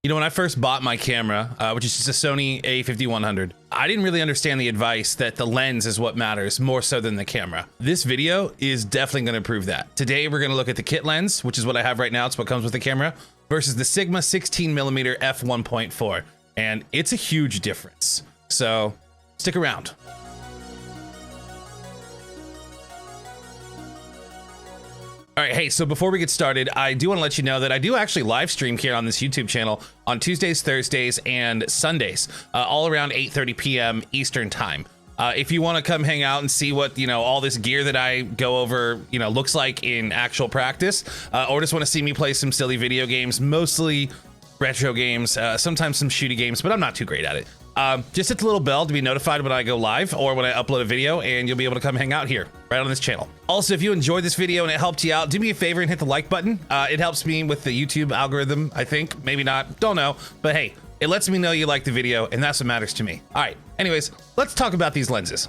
You know, when I first bought my camera, which is just a Sony a5100, I didn't really understand the advice that the lens is what matters more so than the camera. This video is definitely going to prove that. Today, we're going to look at the kit lens, which is what I have right now. It's what comes with the camera, versus the Sigma 16mm f1.4. And it's a huge difference. So stick around. All right, hey, so before we get started, I do want to let you know that I do actually live stream here on this YouTube channel on Tuesdays, Thursdays, and Sundays, all around 8:30 p.m. Eastern time. If you want to come hang out and see what, all this gear that I go over, looks like in actual practice, or just want to see me play some silly video games, mostly retro games, sometimes some shooty games, but I'm not too great at it. Just hit the little bell to be notified when I go live or when I upload a video, and you'll be able to come hang out here right on this channel. Also, if you enjoyed this video and it helped you out, do me a favor and hit the like button. It helps me with the YouTube algorithm, I think. Maybe not, don't know. But hey, it lets me know you like the video, and that's what matters to me. All right, anyways, let's talk about these lenses.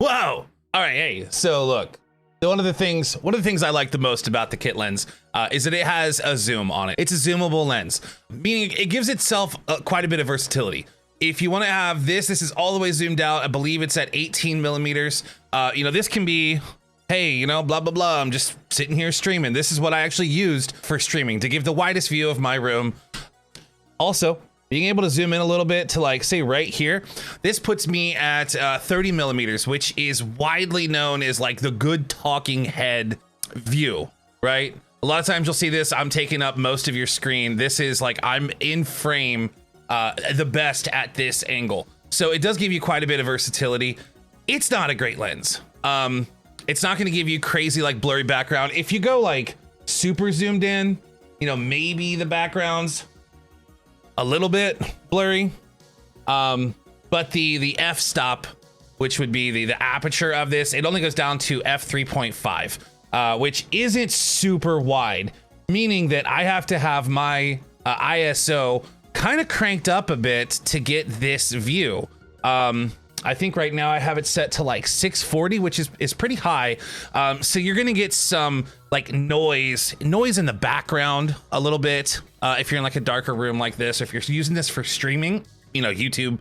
Whoa! All right, hey, so look, one of the things I like the most about the kit lens is that it has a zoom on it. It's a zoomable lens, meaning it gives itself quite a bit of versatility. If you want to have this is all the way zoomed out. I believe it's at 18 millimeters. This can be, hey, blah, blah, blah. I'm just sitting here streaming. This is what I actually used for streaming to give the widest view of my room. Also, being able to zoom in a little bit to, like, say right here, this puts me at 30 millimeters, which is widely known as like the good talking head view, right? A lot of times you'll see this, I'm taking up most of your screen. This is like, I'm in frame the best at this angle. So it does give you quite a bit of versatility. It's not a great lens. It's not gonna give you crazy, like, blurry background. If you go like super zoomed in, maybe the background's a little bit blurry, but the f-stop, which would be the aperture of this, it only goes down to f3.5, which isn't super wide, meaning that I have to have my ISO kind of cranked up a bit to get this view. I think right now I have it set to like 640, which is pretty high. So you're gonna get some like noise in the background a little bit. If you're in like a darker room like this, or if you're using this for streaming, YouTube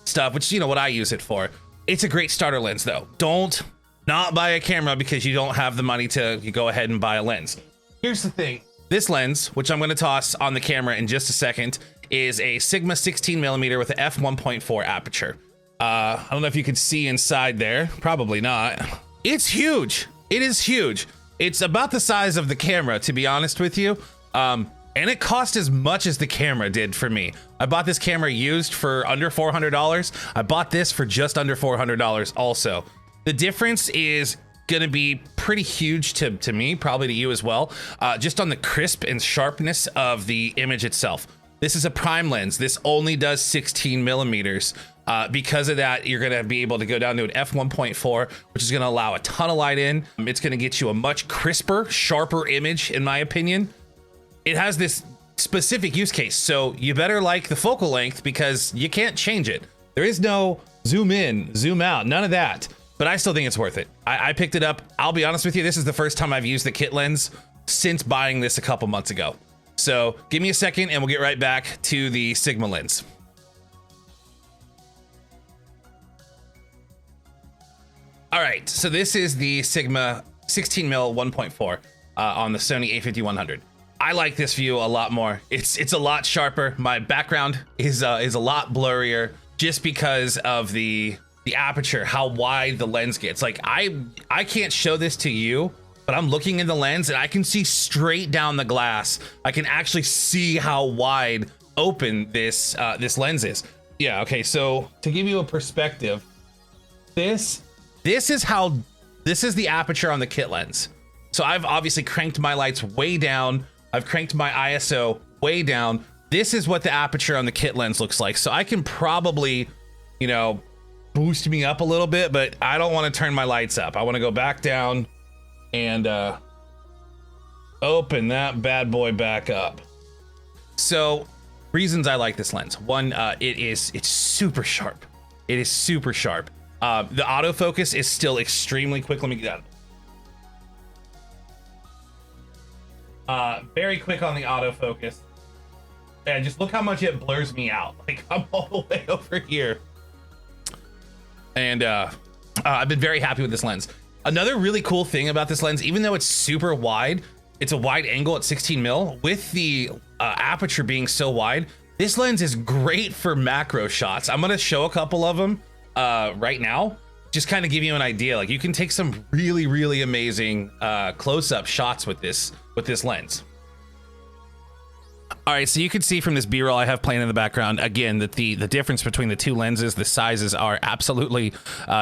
stuff, which what I use it for. It's a great starter lens though. Don't not buy a camera because you don't have the money to go ahead and buy a lens. Here's the thing. This lens, which I'm gonna toss on the camera in just a second, is a Sigma 16mm with an f1.4 aperture. I don't know if you can see inside there. Probably not. It's huge. It is huge. It's about the size of the camera, to be honest with you. And it cost as much as the camera did for me. I bought this camera used for under $400. I bought this for just under $400 also. The difference is gonna be pretty huge to me, probably to you as well, just on the crisp and sharpness of the image itself. This is a prime lens. This only does 16 millimeters. Because of that, you're gonna be able to go down to an f1.4, which is gonna allow a ton of light in. It's gonna get you a much crisper, sharper image, in my opinion. It has this specific use case, so you better like the focal length because you can't change it. There is no zoom in, zoom out, none of that. But I still think it's worth it. I picked it up. I'll be honest with you, this is the first time I've used the kit lens since buying this a couple months ago. So give me a second and we'll get right back to the Sigma lens. All right, so this is the Sigma 16mm 1.4 on the Sony a5100. I like this view a lot more. It's a lot sharper. My background is a lot blurrier just because of the aperture, how wide the lens gets. Like I can't show this to you, but I'm looking in the lens and I can see straight down the glass. I can actually see how wide open this lens is. Yeah, okay, so to give you a perspective, this is the aperture on the kit lens. So I've obviously cranked my lights way down. I've cranked my ISO way down. This is what the aperture on the kit lens looks like. So I can probably, you know, boost me up a little bit, but I don't want to turn my lights up. I want to go back down and open that bad boy back up. So reasons I like this lens. One, it's super sharp. It is super sharp. The autofocus is still extremely quick. Let me get that. Very quick on the autofocus. And just look how much it blurs me out. Like I'm all the way over here. And I've been very happy with this lens. Another really cool thing about this lens, even though it's super wide, it's a wide angle at 16mm. With the aperture being so wide, this lens is great for macro shots. I'm gonna show a couple of them right now, just kind of give you an idea. Like you can take some really, really amazing close-up shots with this lens. All right, so you can see from this B-roll I have playing in the background, again, that the difference between the two lenses, the sizes are absolutely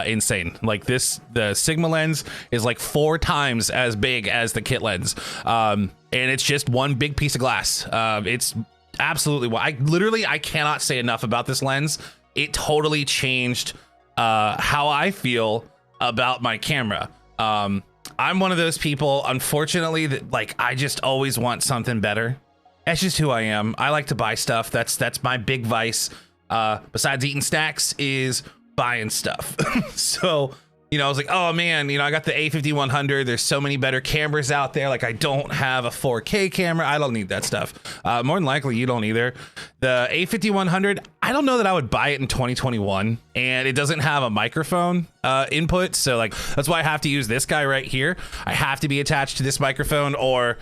insane. Like the Sigma lens is like 4 times as big as the kit lens. And it's just one big piece of glass. It's absolutely, I cannot say enough about this lens. It totally changed how I feel about my camera. I'm one of those people, unfortunately, that like, I just always want something better. That's just who I am. I like to buy stuff. That's my big vice. Besides eating snacks is buying stuff. So, you know, I was like, oh man, you know, I got the a5100. There's so many better cameras out there. Like I don't have a 4K camera. I don't need that stuff. More than likely you don't either. The a5100, I don't know that I would buy it in 2021, and it doesn't have a microphone input. So like, that's why I have to use this guy right here. I have to be attached to this microphone, or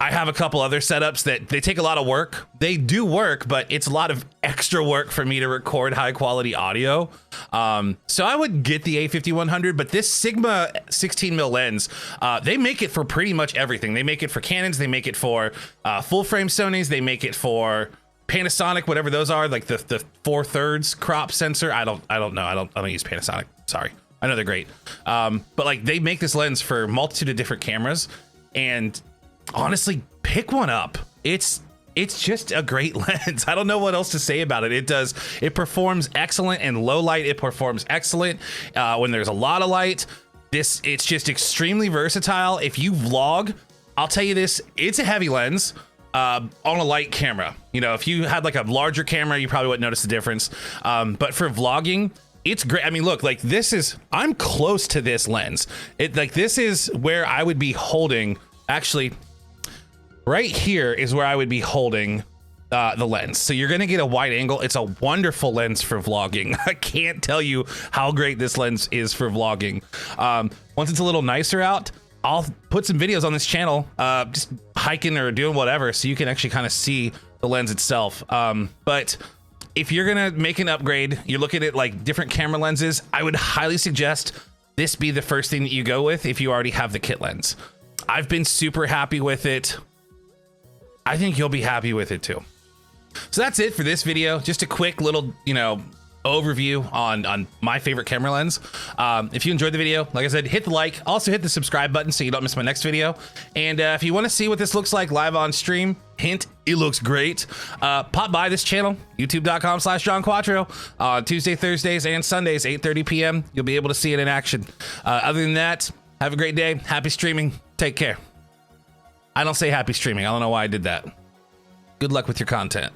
I have a couple other setups that they take a lot of work. They do work, but it's a lot of extra work for me to record high quality audio. So I would get the a5100, but this Sigma 16mm lens, they make it for pretty much everything. They make it for Canons. They make it for full frame Sonys. They make it for Panasonic, whatever those are, like the 4/3 crop sensor. I don't know. I don't use Panasonic. Sorry. I know they're great. But like they make this lens for a multitude of different cameras, and honestly, pick one up. It's just a great lens. I don't know what else to say about it. It performs excellent in low light. It performs excellent when there's a lot of light. It's just extremely versatile. If you vlog, I'll tell you this, it's a heavy lens on a light camera. You know, if you had like a larger camera, you probably wouldn't notice the difference. But for vlogging, it's great. I mean, look, like I'm close to this lens. This is where I would be holding, actually, right here is where I would be holding the lens. So you're going to get a wide angle. It's a wonderful lens for vlogging. I can't tell you how great this lens is for vlogging. Once it's a little nicer out, I'll put some videos on this channel, just hiking or doing whatever, so you can actually kind of see the lens itself. But if you're going to make an upgrade, you're looking at like different camera lenses, I would highly suggest this be the first thing that you go with if you already have the kit lens. I've been super happy with it. I think you'll be happy with it too. So that's it for this video. Just a quick little, you know, overview on my favorite camera lens. If you enjoyed the video, like I said, hit the like, also hit the subscribe button so you don't miss my next video. And if you want to see what this looks like live on stream, hint, it looks great. Pop by this channel, youtube.com/JohnQuattro, on Tuesday, Thursdays, and Sundays, 8:30 p.m. You'll be able to see it in action. Other than that, have a great day. Happy streaming. Take care. I don't say happy streaming. I don't know why I did that. Good luck with your content.